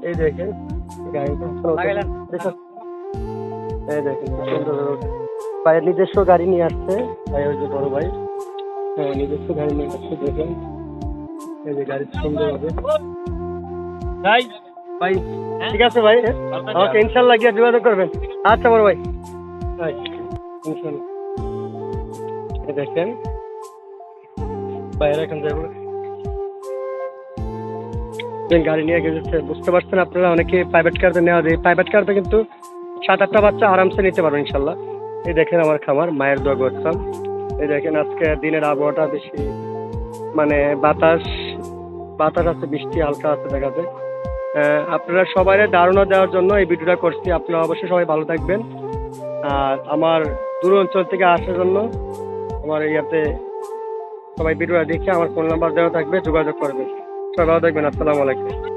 এই দেখেন গাড়িটা দেখুন, এই দেখেন সুন্দর রোড। ভাইয়ের নিজস্ব গাড়ি নিয়ে আসছে, ভাই ওই যে বড় ভাই, হ্যাঁ নিজস্ব গাড়ি নিয়ে আসছে। দেখেন এই যে গাড়ি সুন্দর হবে ভাই। ভাই ঠিক আছে ভাই, আমাকে ইনশাল্লাহ গিয়ে যোগাযোগ করবেন। আচ্ছা বড় ভাই, ভাই ইনশাল্লাহ। এই দেখেন বাইরে এখন যাবো, গাড়ি নিয়ে গেছে। বুঝতে পারছেন আপনারা, অনেকে প্রাইভেট কারতে নেওয়া যায়, প্রাইভেট কারতে কিন্তু 7-8টা বাচ্চা আরামসে নিতে পারবেন ইনশাল্লাহ। এই দেখেন আমার খামার, মায়ের দোয়া করতাম। এই দেখেন আজকে দিনের আবহাওয়াটা বেশি মানে বাতাস বাতাস আছে, বৃষ্টি হালকা আছে দেখা যায়। আপনারা সবাই ধারণা দেওয়ার জন্য এই ভিডিওটা করছি। আপনারা অবশ্যই সবাই ভালো থাকবেন। আর আমার দূর অঞ্চল থেকে আসার জন্য আমার ইয়াতে সবাই ভিডিওটা দেখে আমার ফোন নাম্বার দেওয়া থাকবে, যোগাযোগ করবেন। সবাই ভালো থাকবেন। আসসালামু আলাইকুম।